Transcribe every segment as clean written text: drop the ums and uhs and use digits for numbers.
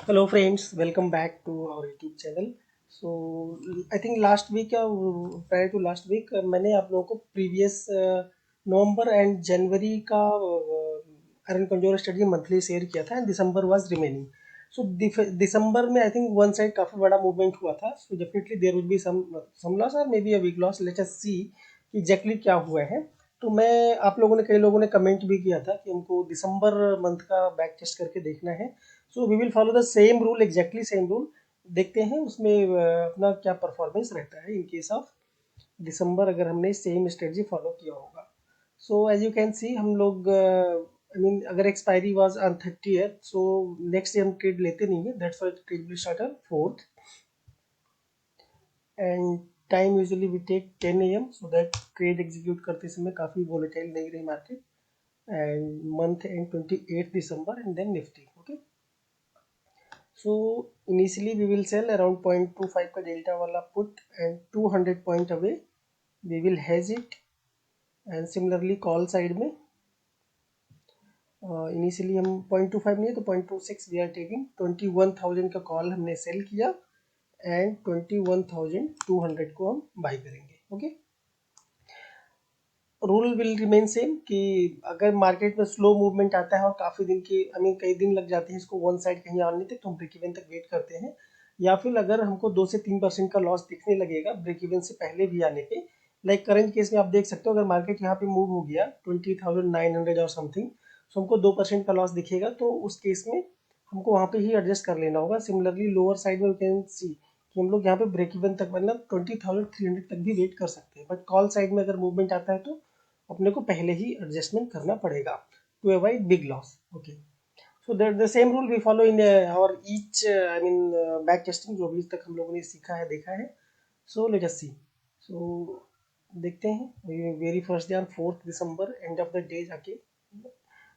Hello friends, welcome back to our YouTube channel. So I think last week या prior to last week मैंने आप लोगों को previous November and जनवरी का earn कंजोर study monthly share किया था एंड दिसंबर वाज रिमेनिंग. सो दिसंबर में I think one side काफ़ी बड़ा मूवमेंट हुआ था. So definitely there will be some loss और maybe a weak loss. Let us see कि एग्जैक्टली क्या हुआ है. तो मैं आप लोगों ने कई लोगों ने कमेंट भी किया था कि हमको दिसंबर मंथ का बैक टेस्ट करके देखना है. So we will follow the same rule, exactly same rule. देखते हैं उसमें अपना क्या परफॉर्मेंस रहता है इन केस ऑफ दिसंबर अगर हमने सेम स्ट्रेटजी फॉलो किया होगा. So as you can see हम लोग आई मीन अगर expiry was on 30th, so next day हम ट्रेड लेते नहीं है. That's why trade will start on 4th and time usually we take 10 AM so that trade execute करते समय काफ़ी वोलेटाइल नहीं रही market. And month end 28 December and then Nifty. Okay, so initially we will sell around 0.25 का delta वाला put and 200 point away we will hedge it. And similarly call side में initially हम 0.25 नहीं है तो 0.26 वी आर टेकिंग. 21,000 का call हमने cell किया एंड 21,200 को हम बाई करेंगे. Okay, rule will remain same कि अगर मार्केट में स्लो मूवमेंट आता है और काफ़ी दिन की आई मीन कई दिन लग जाते हैं इसको वन साइड कहीं आने तक, तो हम ब्रेक इवन तक वेट करते हैं. या फिर अगर हमको 2 से 3% का लॉस दिखने लगेगा ब्रेक इवन से पहले भी आने पे, लाइक करंट केस में आप देख सकते हो अगर मार्केट यहाँ पे मूव हो गया 20,900 और समथिंग, सो हमको 2% का लॉस दिखेगा तो उस केस में हमको वहाँ पे ही एडजस्ट कर लेना होगा. सिमिलरली लोअर साइड में वी कैन सी कि हम लोग यहाँ पे ब्रेक इवन तक मतलब 20,300 तक भी वेट कर सकते हैं. बट कॉल साइड में अगर मूवमेंट आता है तो अपने को पहले ही एडजस्टमेंट करना पड़ेगा to avoid big loss. Okay, so that the same rule we follow in और each I mean back testing जो अभी तक हम लोगों ने सीखा है देखा है. सो लेट अस सी. सो देखते हैं very first day on 4th December end of the day जाके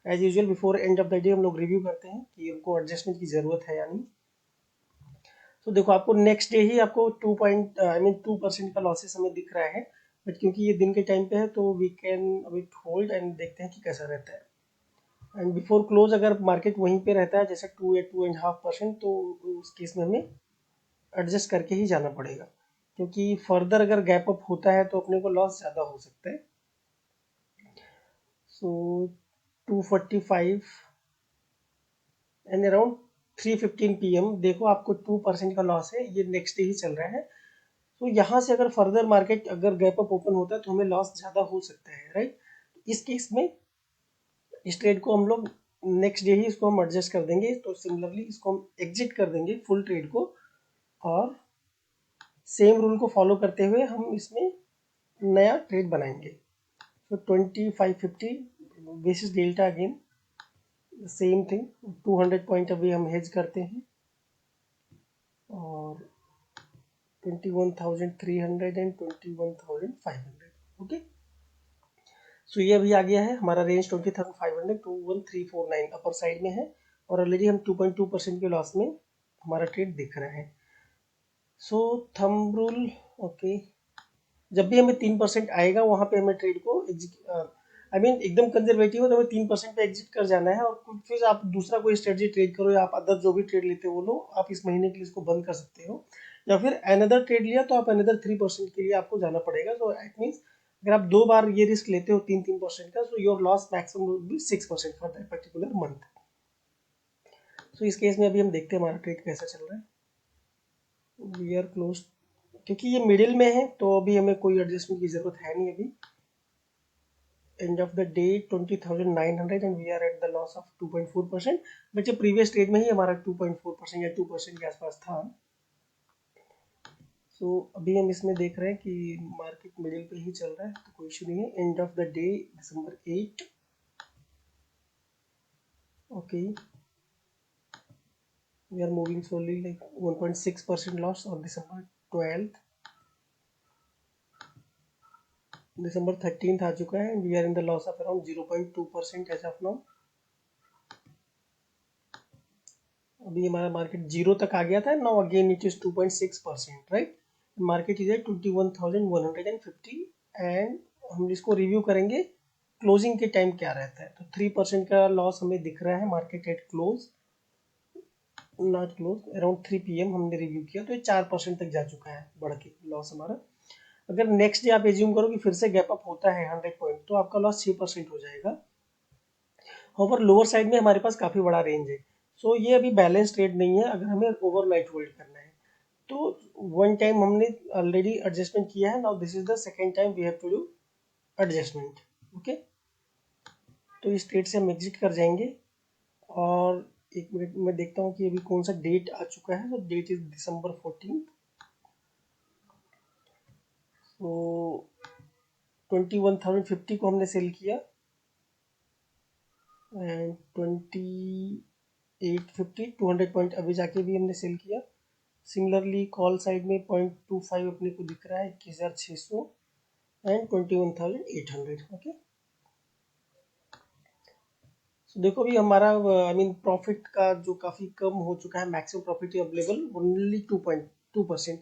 as usual before end of the day हम लोग रिव्यू करते हैं कि हमको एडजस्टमेंट की ज़रूरत है या नहीं. तो देखो आपको नेक्स्ट डे ही आपको 2% का लॉसेस हमें दिख रहा है. बट क्योंकि ये दिन के टाइम पे है तो वी कैन अभी होल्ड एंड देखते हैं कि कैसा रहता है. एंड बिफोर क्लोज अगर मार्केट वहीं पे रहता है जैसे 2 या 2.5% तो उस केस में हमें एडजस्ट करके ही जाना पड़ेगा. क्योंकि फर्दर अगर गैप अप होता है तो अपने को लॉस ज़्यादा हो सकता है. सो 245 एंड अराउंड 3:15 PM देखो आपको 2% का लॉस है, ये नेक्स्ट डे ही चल रहा है. तो यहाँ से अगर फर्दर मार्केट अगर गैप अप ओपन होता है तो हमें लॉस ज़्यादा हो सकता है, राइट. इस केस में इस ट्रेड को हम लोग नेक्स्ट डे ही इसको हम एडजस्ट कर देंगे. तो सिमिलरली इसको हम एग्जिट कर देंगे फुल ट्रेड को और सेम रूल को फॉलो करते हुए हम इसमें नया ट्रेड बनाएंगे. तो 2550 basis delta again same thing 200 point अभी हम हेज करते हैं और 21,300 एंड 21,500. ओके, सो ये अभी आ गया है हमारा रेंज 20,500 टू 1349 अपर साइड में है और ऑलरेडी हम 2.2% के लॉस में हमारा ट्रेड दिख रहा है. सो थंब रूल. ओके, जब भी हमें 3% आएगा वहाँ पे हमें ट्रेड को आई मीन एकदम कंजर्वेटिव हो तो हमें 3% पे एग्जिट कर जाना है और फिर आप दूसरा कोई स्ट्रेटजी ट्रेड करो या आप अदर जो भी ट्रेड लेते हो वो लो. आप इस महीने के लिए इसको बंद कर सकते हो या फिर अनदर ट्रेड लिया तो आप अनदर 3% के लिए आपको जाना पड़ेगा. सो इट मीन्स अगर आप 2 बार ये रिस्क लेते हो 3% का, so your loss maximum will be 6% for that particular month. So इस केस में अभी हम देखते हैं हमारा ट्रेड कैसा चल रहा है. वी आर क्लोज क्योंकि ये मिडिल में है तो अभी हमें कोई एडजस्टमेंट की जरूरत है नहीं. अभी end of the day 20,900 and we are at the loss of 2.4%. But ये प्रीवियस ट्रेड में ही हमारा 2.4% या 2% के आसपास था. सो अभी हम इसमें देख रहे हैं कि मार्केट मिडिल पे ही चल रहा है तो कोई इशू नहीं है. End of the day December 8. Okay, we are moving slowly like 1.6% loss on December 12th. December 13th आ चुका है and we are in the loss of around 0.2% as of now. अभी हमारा मार्केट जीरो तक आ गया था. Now again it is 2.6%, right. Market is at 21,150 and हम इसको रिव्यू करेंगे क्लोजिंग के टाइम क्या रहता है. तो 3% का लॉस हमें दिख रहा है market at close. Not close around 3 PM हमने रिव्यू किया, तो ये 4% तक जा चुका है बढ़ के लॉस हमारा। अगर नेक्स्ट डे आप एज्यूम करो कि फिर से गैप अप होता है 100 पॉइंट, तो आपका लॉस 6% हो जाएगा। और लोअर साइड में हमारे पास काफ़ी बड़ा रेंज है। सो ये अभी बैलेंस ट्रेड नहीं है अगर हमें ओवरनाइट होल्ड करना है तो। वन टाइम हमने ऑलरेडी एडजस्टमेंट किया है, now this is the second time we have to do adjustment. Okay, तो इस ट्रेड से हम एग्जिट कर जाएंगे। और एक मिनट में देखता हूँ कि अभी कौन सा डेट आ चुका है। तो डेट इज December 14। तो 21,050 को हमने सेल किया एंड 2850 200 पॉइंट अभी जाके भी हमने सेल किया। सिमिलरली कॉल साइड में 0.25 अपने को दिख रहा है 21,600 एंड 21,800। ओके, सो देखो भी हमारा आई मीन प्रॉफिट का जो काफ़ी कम हो चुका है, maximum profit available only 2.2%।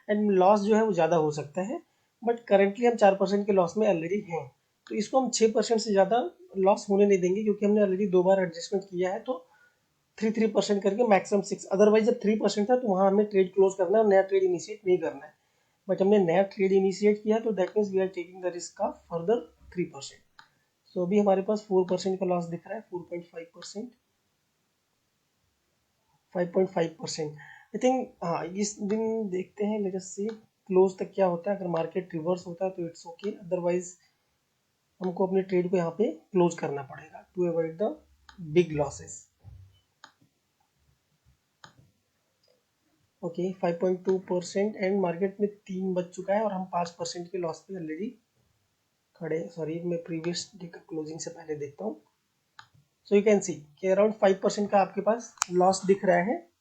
And loss जो है वो ज़्यादा हो सकता है, बट करेंटली हम 4% के लॉस में ऑलरेडी हैं। तो इसको हम 6% से ज़्यादा लॉस होने नहीं देंगे, क्योंकि हमने ऑलरेडी 2 बार एडजस्टमेंट किया है। तो 3% करके मैक्सिमम 6, अदरवाइज जब 3% था तो वहाँ हमें ट्रेड क्लोज करना है और नया ट्रेड इनिशिएट नहीं करना है। बट हमने नया ट्रेड इनिशिएट किया, तो that means we are taking the risk of further 3%। So अभी हमारे पास 4% का लॉस दिख रहा है, 4.5%, 5.5%। आई थिंक हाँ, इस दिन देखते हैं, लेट अस सी क्लोज तक क्या होता है। अगर मार्केट रिवर्स होता है तो इट्स ओके, अदरवाइज हमको अपने ट्रेड को यहाँ पे क्लोज करना पड़ेगा to avoid the big losses. Okay, 5.2% and market में 3 बज चुका है और हम 5% के लॉस पे ऑलरेडी खड़े। सॉरी, मैं प्रीवियस डे का क्लोजिंग से पहले देखता हूँ। सो यू कैन सी कि अराउंड 5% का आपके पास लॉस दिख रहा है।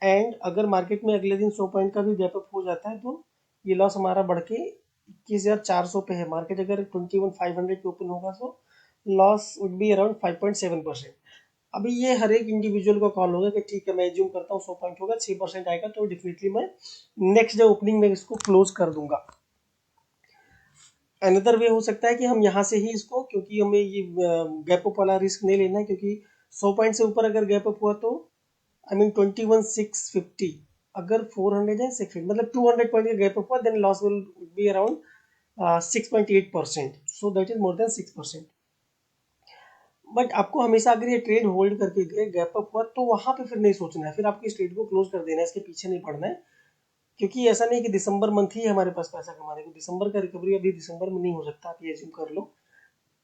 एंड अगर मार्केट में अगले दिन 100 पॉइंट का भी गैप अप हो जाता है, तो ये लॉस हमारा बढ़ के 21,400 पे है। मार्केट अगर 21,500 पे ओपन होगा तो लॉस वुड बी अराउंड 5.7%। अभी ये हर एक इंडिविजुअल को कॉल होगा कि ठीक है, मैं एज्यूम करता हूँ 100 पॉइंट होगा, 6% आएगा तो डेफिनेटली मैं नेक्स्ट डे ओपनिंग में इसको क्लोज कर दूंगा। अनदर वे हो सकता है कि हम यहाँ से ही इसको, क्योंकि हमें ये गैप अप वाला रिस्क नहीं लेना है, क्योंकि 100 पॉइंट से ऊपर अगर गैप अप हुआ तो आई मीन 21,650, अगर 400 है 650, मतलब 200 पॉइंट का गैप अप हुआ, then loss will be around 6.8%। So that is more than 6%। But आपको हमेशा अगर ये ट्रेड होल्ड करके गए, गैप अप हुआ, तो वहां पे फिर नहीं सोचना है, फिर आपको इस ट्रेड को क्लोज कर देना है, इसके पीछे नहीं पड़ना है। क्योंकि ऐसा नहीं कि दिसंबर मंथ ही हमारे पास पैसा कमाने को, दिसंबर का रिकवरी अभी दिसंबर में नहीं हो सकता, आप ये एज्यूम कर लो।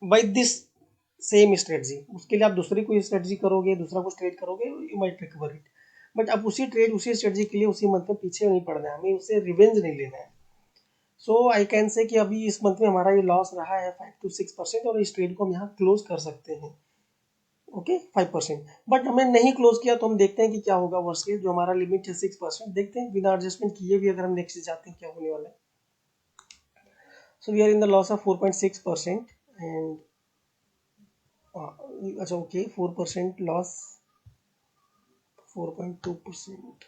बाई दिस सेम स्ट्रेटजी, उसके लिए आप दूसरी कोई स्ट्रेटजी करोगे, दूसरा कुछ ट्रेड करोगे, you might recover it. But अब उसी ट्रेड उसी स्ट्रेटजी के लिए उसी मंथ में पीछे नहीं पड़ना है, हमें उससे रिवेंज नहीं लेना है। सो आई कैन से कि अभी इस मंथ में हमारा ये लॉस रहा है 5 to 6%, और इस ट्रेड को हम यहाँ क्लोज कर सकते हैं। ओके, 5%। बट हमने नहीं क्लोज किया तो हम देखते हैं कि क्या होगा। वर्स्ट केस जो हमारा लिमिट है 6%, देखते हैं बिना एडजस्टमेंट किए भी अगर हम नेक्स्ट जाते हैं क्या होने वाला है। So we are in the loss of 4.6%। And अच्छा, ओके, 4% लॉस, 4.2%।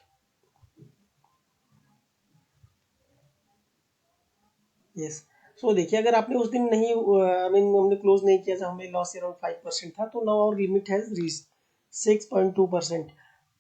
यस। सो देखिए, अगर आपने उस दिन नहीं आई मीन हमने क्लोज नहीं किया था, हमें लॉस अराउंड 5% था, तो now our limit has reach 6.2%।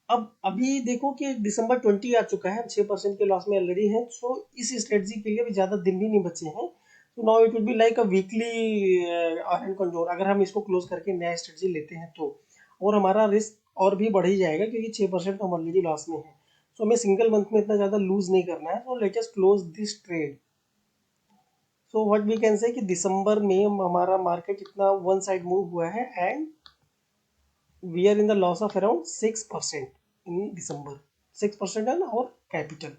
अब अभी देखो कि December 20 आ चुका है, 6% के लॉस में ऑलरेडी है। सो इस स्ट्रेटजी के लिए भी ज़्यादा दिन भी नहीं बचे हैं। तो now it will be like a weekly earn control, अगर हम इसको क्लोज करके नया स्ट्रेटजी लेते हैं तो। और हमारा रिस्क और भी बढ़ ही जाएगा, क्योंकि 6% तो हम ऑलरेडी लॉस में है। सो हमें सिंगल मंथ में इतना ज़्यादा लूज नहीं करना है। तो let us close this trade. So what we can say कि दिसंबर में हमारा मार्केट इतना वन साइड मूव हुआ है, and we are in the loss of around 6% in December. 6% है ना, और कैपिटल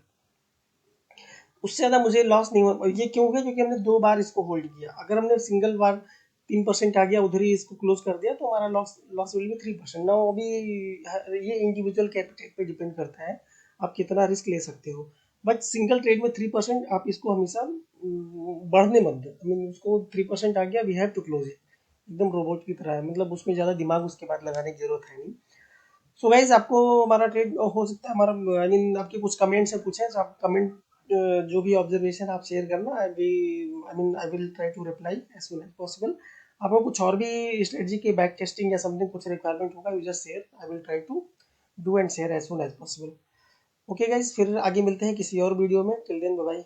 उससे ज़्यादा मुझे लॉस नहीं हुआ। ये क्यों है? क्योंकि हमने 2 बार इसको होल्ड किया। अगर हमने सिंगल बार 3% आ गया उधर ही इसको क्लोज कर दिया, तो हमारा लॉस लॉस विल बी 3%। ना अभी ये इंडिविजुअल कैपिटल पे डिपेंड करता है, आप कितना रिस्क ले सकते हो। बट सिंगल ट्रेड में 3% आप इसको हमेशा बढ़ने मत दो। आई मीन उसको 3% आ गया, we have to close it, एकदम रोबोट की तरह है, मतलब उसमें ज़्यादा दिमाग उसके बाद लगाने की जरूरत है नहीं। सो गाइज, आपको हमारा ट्रेड हो सकता है, हमारा आई मीन आपके कुछ कमेंट्स है, पूछे तो आप कमेंट जो भी ऑब्जर्वेशन आप शेयर करना, I will try to reply as soon as possible. आपको कुछ और भी स्ट्रेटजी के बैक टेस्टिंग या समथिंग कुछ रिक्वायरमेंट होगा, you just share, I will try to do and share as soon as possible. Okay guys, फिर आगे मिलते हैं किसी और वीडियो में। Till then bye bye.